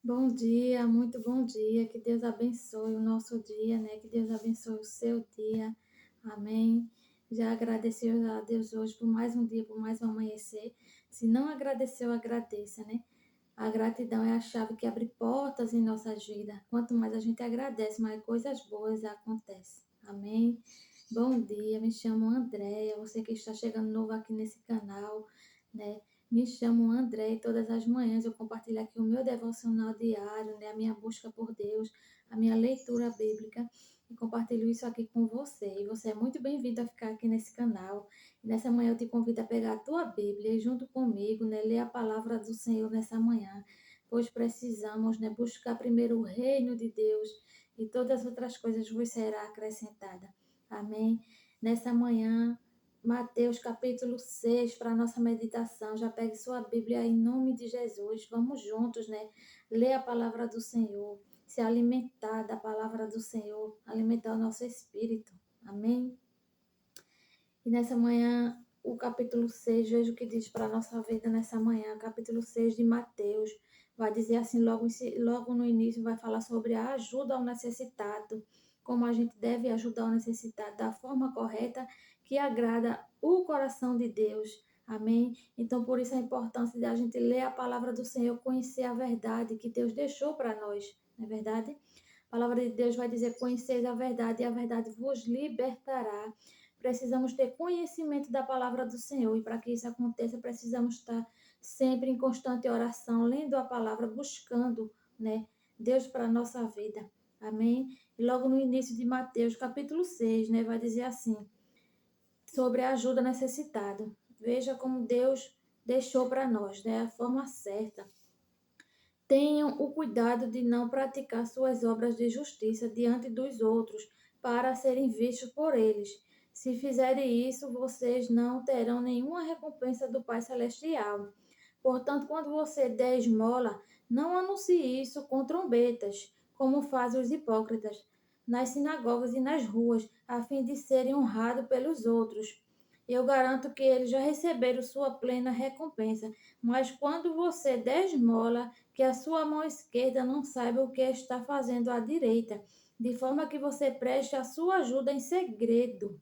Bom dia, muito bom dia. Que Deus abençoe o nosso dia, né? Que Deus abençoe o seu dia. Amém. Já agradeceu a Deus hoje por mais um dia, por mais um amanhecer. Se não agradeceu, agradeça, né? A gratidão é a chave que abre portas em nossas vidas. Quanto mais a gente agradece, mais coisas boas acontecem. Amém. Bom dia, me chamo Andréia. Você que está chegando novo aqui nesse canal, né? Me chamo André e todas as manhãs eu compartilho aqui o meu devocional diário, né? A minha busca por Deus, a minha leitura bíblica e compartilho isso aqui com você. E você é muito bem-vindo a ficar aqui nesse canal. E nessa manhã eu te convido a pegar a tua Bíblia e junto comigo, né, ler a palavra do Senhor nessa manhã, pois precisamos, né, buscar primeiro o reino de Deus e todas as outras coisas vos será acrescentada. Amém? Nessa manhã Mateus capítulo 6 para a nossa meditação. Já pegue sua Bíblia em nome de Jesus. Vamos juntos, né? Ler a palavra do Senhor, se alimentar da palavra do Senhor, alimentar o nosso espírito. Amém? E nessa manhã, o capítulo 6, veja o que diz para a nossa vida nessa manhã. Capítulo 6 de Mateus. Vai dizer assim, logo no início, vai falar sobre a ajuda ao necessitado, como a gente deve ajudar o necessitado da forma correta que agrada o coração de Deus. Amém? Então, por isso a importância de a gente ler a palavra do Senhor, conhecer a verdade que Deus deixou para nós, não é verdade? A palavra de Deus vai dizer: conheceis a verdade e a verdade vos libertará. Precisamos ter conhecimento da palavra do Senhor, e para que isso aconteça, precisamos estar sempre em constante oração, lendo a palavra, buscando, né, Deus para a nossa vida. Amém? E logo no início de Mateus, capítulo 6, né, vai dizer assim, sobre a ajuda necessitada. Veja como Deus deixou para nós, né, a forma certa. Tenham o cuidado de não praticar suas obras de justiça diante dos outros, para serem vistos por eles. Se fizerem isso, vocês não terão nenhuma recompensa do Pai Celestial. Portanto, quando você der esmola, não anuncie isso com trombetas, como fazem os hipócritas, nas sinagogas e nas ruas, a fim de serem honrados pelos outros. Eu garanto que eles já receberam sua plena recompensa. Mas quando você der esmola, que a sua mão esquerda não saiba o que está fazendo à direita, de forma que você preste a sua ajuda em segredo.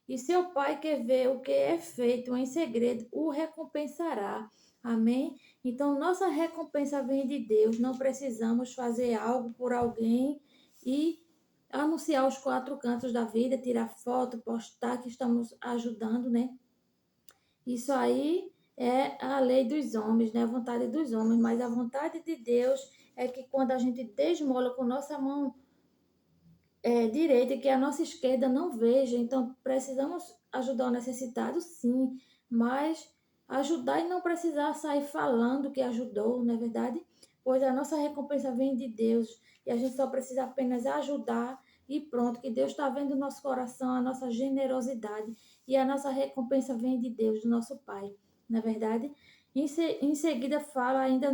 E seu pai que vê o que é feito em segredo o recompensará. Amém? Então, nossa recompensa vem de Deus. Não precisamos fazer algo por alguém e anunciar os quatro cantos da vida, tirar foto, postar que estamos ajudando, né? Isso aí é a lei dos homens, né? A vontade dos homens, mas a vontade de Deus é que quando a gente desmola com nossa mão direita, que a nossa esquerda não veja. Então, precisamos ajudar o necessitado, sim, mas ajudar e não precisar sair falando que ajudou, não é verdade? Pois a nossa recompensa vem de Deus e a gente só precisa apenas ajudar e pronto, que Deus está vendo o nosso coração, a nossa generosidade e a nossa recompensa vem de Deus, do nosso Pai, não é verdade? Em seguida, fala ainda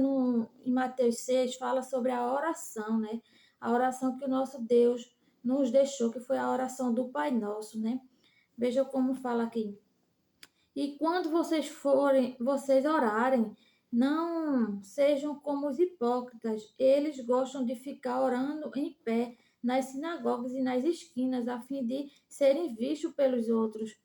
em Mateus 6, fala sobre a oração, né? A oração que o nosso Deus nos deixou, que foi a oração do Pai Nosso, né? Veja como fala aqui. E quando vocês orarem, não sejam como os hipócritas. Eles gostam de ficar orando em pé nas sinagogas e nas esquinas, a fim de serem vistos pelos outros.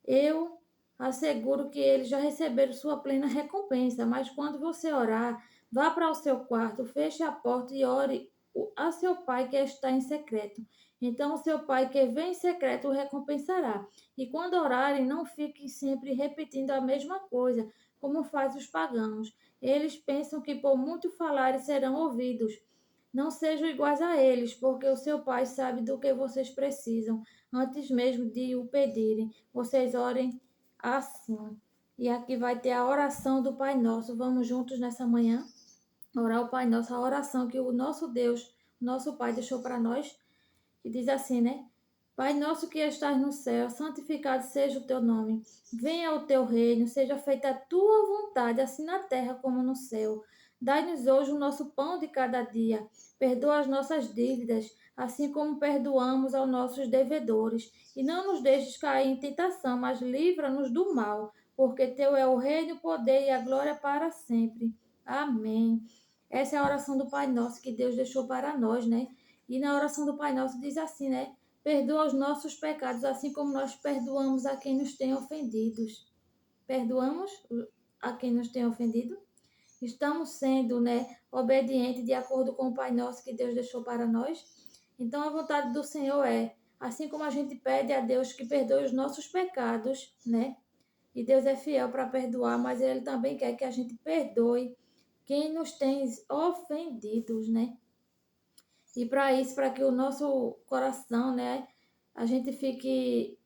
Eu asseguro que eles já receberam sua plena recompensa, mas quando você orar, vá para o seu quarto, feche a porta e ore a seu pai que está em secreto. Então, o seu pai que vem em secreto o recompensará. E quando orarem, não fiquem sempre repetindo a mesma coisa, como fazem os pagãos. Eles pensam que por muito falarem serão ouvidos. Não sejam iguais a eles, porque o seu pai sabe do que vocês precisam, antes mesmo de o pedirem. Vocês orem assim. E aqui vai ter a oração do Pai Nosso. Vamos juntos nessa manhã orar o Pai Nosso, a oração que o nosso Deus, nosso Pai, deixou para nós, que diz assim, né? Pai nosso que estás no céu, santificado seja o teu nome. Venha o teu reino, seja feita a tua vontade, assim na terra como no céu. Dai-nos hoje o nosso pão de cada dia. Perdoa as nossas dívidas, assim como perdoamos aos nossos devedores. E não nos deixes cair em tentação, mas livra-nos do mal, porque teu é o reino, o poder e a glória para sempre. Amém. Essa é a oração do Pai Nosso que Deus deixou para nós, né? E na oração do Pai Nosso diz assim, né? Perdoa os nossos pecados, assim como nós perdoamos a quem nos tem ofendidos. Perdoamos a quem nos tem ofendido? Estamos sendo, né, obedientes de acordo com o Pai Nosso que Deus deixou para nós? Então, a vontade do Senhor é, assim como a gente pede a Deus que perdoe os nossos pecados, né? E Deus é fiel para perdoar, mas Ele também quer que a gente perdoe quem nos tem ofendidos, né? E para isso, para que o nosso coração, né, a gente fique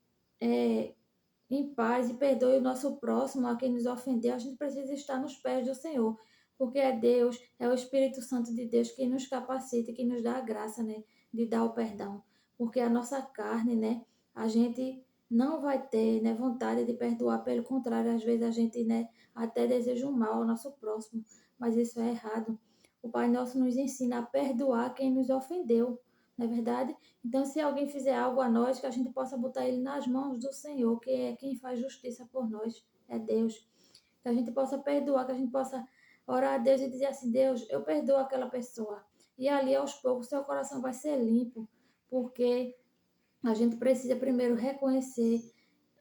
em paz e perdoe o nosso próximo, a quem nos ofendeu, a gente precisa estar nos pés do Senhor, porque é Deus, é o Espírito Santo de Deus que nos capacita, que nos dá a graça, né, de dar o perdão, porque a nossa carne, né, a gente não vai ter, né, vontade de perdoar, pelo contrário, às vezes a gente, né, até deseja o mal ao nosso próximo, mas isso é errado. O Pai Nosso nos ensina a perdoar quem nos ofendeu, não é verdade? Então, se alguém fizer algo a nós, que a gente possa botar ele nas mãos do Senhor, que é quem faz justiça por nós, é Deus. Que a gente possa perdoar, que a gente possa orar a Deus e dizer assim, Deus, eu perdoo aquela pessoa. E ali, aos poucos, seu coração vai ser limpo, porque a gente precisa primeiro reconhecer,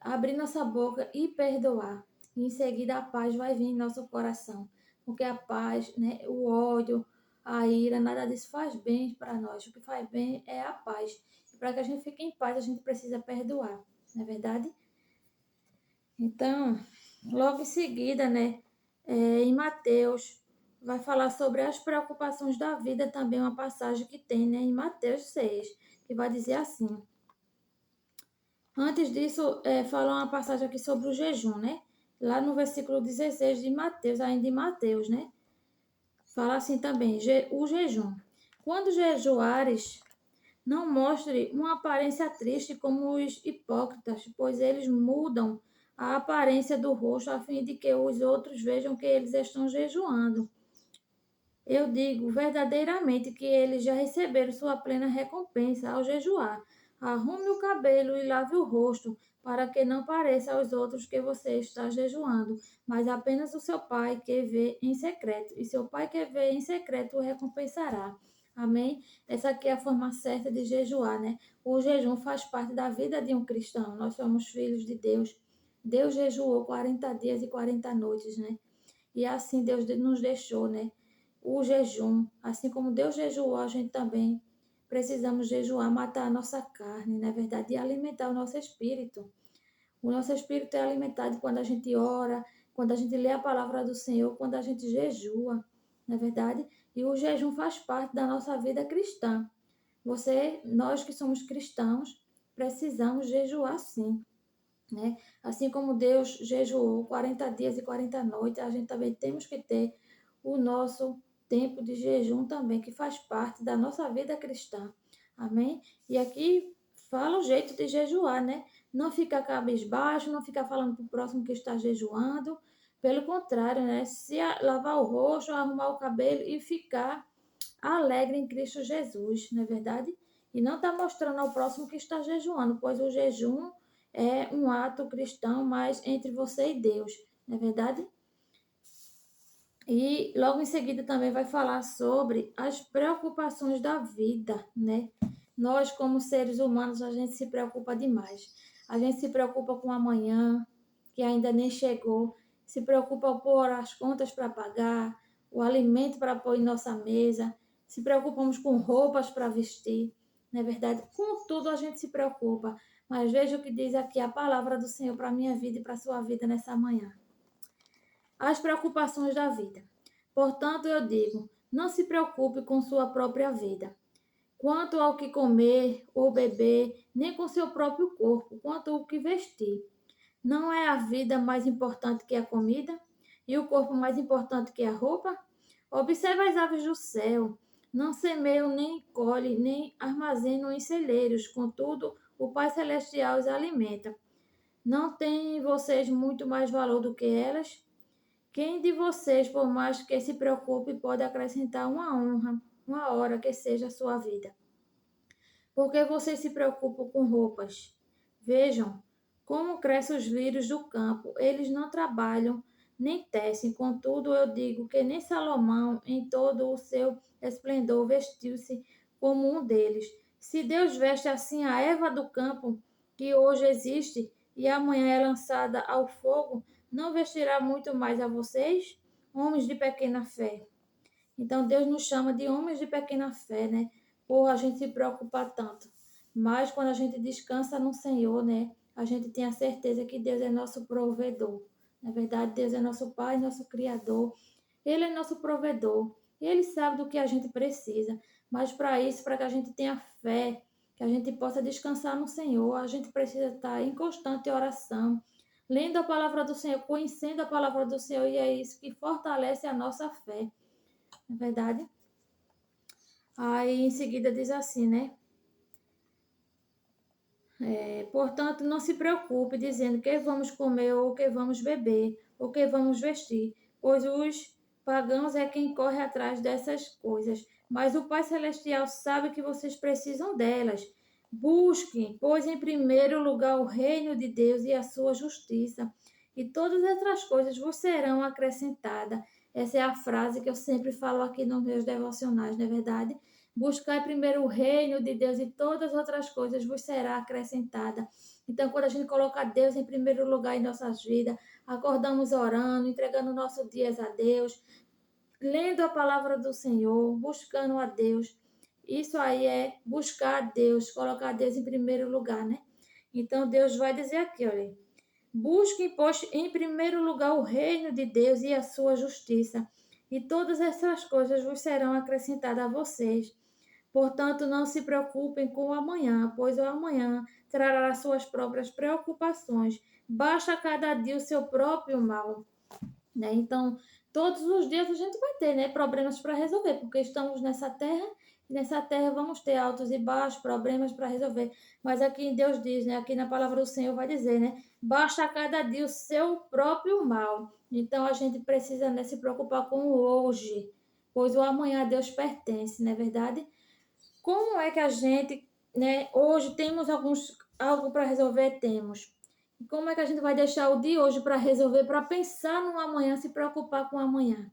abrir nossa boca e perdoar. E em seguida a paz vai vir em nosso coração. Porque a paz, né, o ódio, a ira, nada disso faz bem para nós. O que faz bem é a paz. E para que a gente fique em paz, a gente precisa perdoar. Não é verdade? Então, logo em seguida, né, em Mateus, vai falar sobre as preocupações da vida, também uma passagem que tem, né, em Mateus 6, que vai dizer assim. Antes disso, fala uma passagem aqui sobre o jejum, né? Lá no versículo 16 de Mateus, ainda em Mateus, né? Fala assim também, o jejum. Quando jejuares, não mostre uma aparência triste como os hipócritas, pois eles mudam a aparência do rosto a fim de que os outros vejam que eles estão jejuando. Eu digo verdadeiramente que eles já receberam sua plena recompensa ao jejuar. Arrume o cabelo e lave o rosto, para que não pareça aos outros que você está jejuando, mas apenas o seu pai que vê em secreto. E seu pai que vê em secreto o recompensará. Amém? Essa aqui é a forma certa de jejuar, né? O jejum faz parte da vida de um cristão. Nós somos filhos de Deus. Deus jejuou 40 dias e 40 noites, né? E assim Deus nos deixou, né? O jejum, assim como Deus jejuou, a gente também precisamos jejuar, matar a nossa carne, na verdade, e alimentar o nosso espírito. O nosso espírito é alimentado quando a gente ora, quando a gente lê a palavra do Senhor, quando a gente jejua, na verdade, e o jejum faz parte da nossa vida cristã. Nós que somos cristãos, precisamos jejuar sim, né? Assim como Deus jejuou 40 dias e 40 noites, a gente também temos que ter o nosso tempo de jejum também, que faz parte da nossa vida cristã. Amém? E aqui fala o jeito de jejuar, né? Não ficar cabisbaixo, não ficar falando para o próximo que está jejuando. Pelo contrário, né? Lavar o rosto, arrumar o cabelo e ficar alegre em Cristo Jesus, não é verdade? E não está mostrando ao próximo que está jejuando, pois o jejum é um ato cristão, mas entre você e Deus, não é verdade? E logo em seguida também vai falar sobre as preocupações da vida, né? Nós, como seres humanos, a gente se preocupa demais. A gente se preocupa com amanhã, que ainda nem chegou, se preocupa por as contas para pagar, o alimento para pôr em nossa mesa, se preocupamos com roupas para vestir, não é verdade? Com tudo a gente se preocupa. Mas veja o que diz aqui a palavra do Senhor para a minha vida e para a sua vida nessa manhã. As preocupações da vida. Portanto, eu digo, não se preocupe com sua própria vida, quanto ao que comer ou beber, nem com seu próprio corpo, quanto ao que vestir. Não é a vida mais importante que a comida? E o corpo mais importante que a roupa? Observe as aves do céu. Não semeiam, nem colhem, nem armazenam em celeiros. Contudo, o Pai Celestial os alimenta. Não têm vocês muito mais valor do que elas? Quem de vocês, por mais que se preocupe, pode acrescentar uma honra, uma hora que seja a sua vida? Porque vocês se preocupam com roupas? Vejam como crescem os lírios do campo. Eles não trabalham nem tecem. Contudo, eu digo que nem Salomão, em todo o seu esplendor, vestiu-se como um deles. Se Deus veste assim a erva do campo, que hoje existe e amanhã é lançada ao fogo, não vestirá muito mais a vocês, homens de pequena fé. Então Deus nos chama de homens de pequena fé, né? Por a gente se preocupar tanto. Mas quando a gente descansa no Senhor, né? A gente tem a certeza que Deus é nosso provedor. Na verdade, Deus é nosso Pai, nosso Criador. Ele é nosso provedor. Ele sabe do que a gente precisa. Mas para isso, para que a gente tenha fé, que a gente possa descansar no Senhor, a gente precisa estar em constante oração, lendo a palavra do Senhor, conhecendo a palavra do Senhor, e é isso que fortalece a nossa fé. Na verdade? Aí em seguida diz assim, né? Portanto, não se preocupe dizendo que vamos comer ou que vamos beber ou que vamos vestir, pois os pagãos é quem corre atrás dessas coisas. Mas o Pai Celestial sabe que vocês precisam delas. Busquem, pois, em primeiro lugar o reino de Deus e a sua justiça, e todas essas coisas vos serão acrescentadas. Essa é a frase que eu sempre falo aqui nos meus devocionais, não é verdade? Buscar primeiro o reino de Deus e todas as outras coisas vos será acrescentada. Então, quando a gente coloca Deus em primeiro lugar em nossas vidas, acordamos orando, entregando nossos dias a Deus, lendo a palavra do Senhor, buscando a Deus. Isso aí é buscar Deus, colocar Deus em primeiro lugar, né? Então, Deus vai dizer aqui, olha, busquem, pois, em primeiro lugar o reino de Deus e a sua justiça, e todas essas coisas vos serão acrescentadas a vocês. Portanto, não se preocupem com o amanhã, pois o amanhã trará suas próprias preocupações. Basta cada dia o seu próprio mal, né? Então, todos os dias a gente vai ter, né, problemas para resolver, porque estamos nessa terra e nessa terra vamos ter altos e baixos, problemas para resolver. Mas aqui Deus diz, né, aqui na palavra do Senhor vai dizer, né, basta cada dia o seu próprio mal. Então, a gente precisa, né, se preocupar com o hoje, pois o amanhã a Deus pertence, não é verdade? Como é que a gente, né, hoje temos algo para resolver? Temos. E como é que a gente vai deixar o de hoje para resolver, para pensar no amanhã, se preocupar com o amanhã?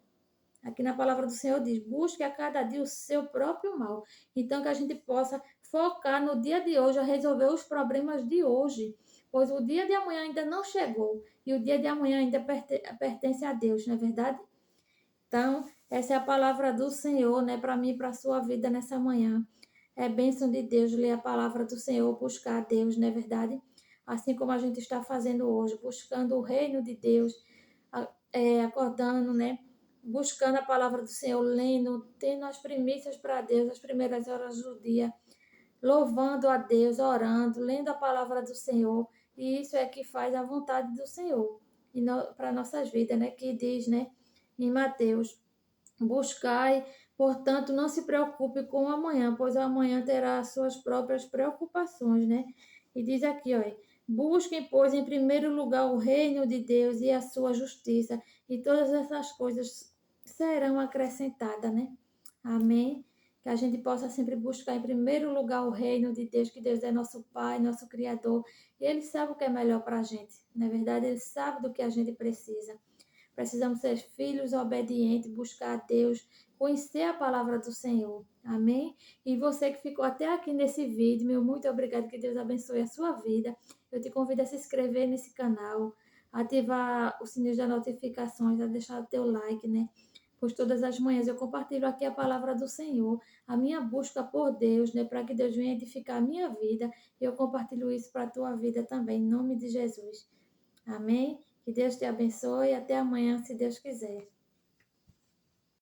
Aqui na palavra do Senhor diz: busque a cada dia o seu próprio mal. Então, que a gente possa focar no dia de hoje, a resolver os problemas de hoje, pois o dia de amanhã ainda não chegou e o dia de amanhã ainda pertence a Deus, não é verdade? Então, essa é a palavra do Senhor, né, para mim e para a sua vida nessa manhã. É bênção de Deus ler a palavra do Senhor, buscar a Deus, não é verdade? Assim como a gente está fazendo hoje, buscando o reino de Deus, acordando, né? Buscando a palavra do Senhor, lendo, tendo as primícias para Deus, as primeiras horas do dia, louvando a Deus, orando, lendo a palavra do Senhor. E isso é que faz a vontade do Senhor e para nossas vidas, né? Que diz, né, em Mateus: buscai, portanto, não se preocupe com o amanhã, pois o amanhã terá as suas próprias preocupações, né? E diz aqui, ó, busquem, pois, em primeiro lugar o reino de Deus e a sua justiça, e todas essas coisas serão acrescentadas, né? Amém? Que a gente possa sempre buscar em primeiro lugar o reino de Deus, que Deus é nosso Pai, nosso Criador, e Ele sabe o que é melhor para a gente. Na verdade, Ele sabe do que a gente precisa. Precisamos ser filhos obedientes, buscar a Deus, conhecer a palavra do Senhor. Amém? E você que ficou até aqui nesse vídeo, meu muito obrigado, que Deus abençoe a sua vida. Eu te convido a se inscrever nesse canal, ativar o sininho das notificações, a deixar o teu like, né? Pois todas as manhãs eu compartilho aqui a palavra do Senhor, a minha busca por Deus, né? Para que Deus venha edificar a minha vida. E eu compartilho isso para a tua vida também, em nome de Jesus. Amém? Que Deus te abençoe e até amanhã, se Deus quiser.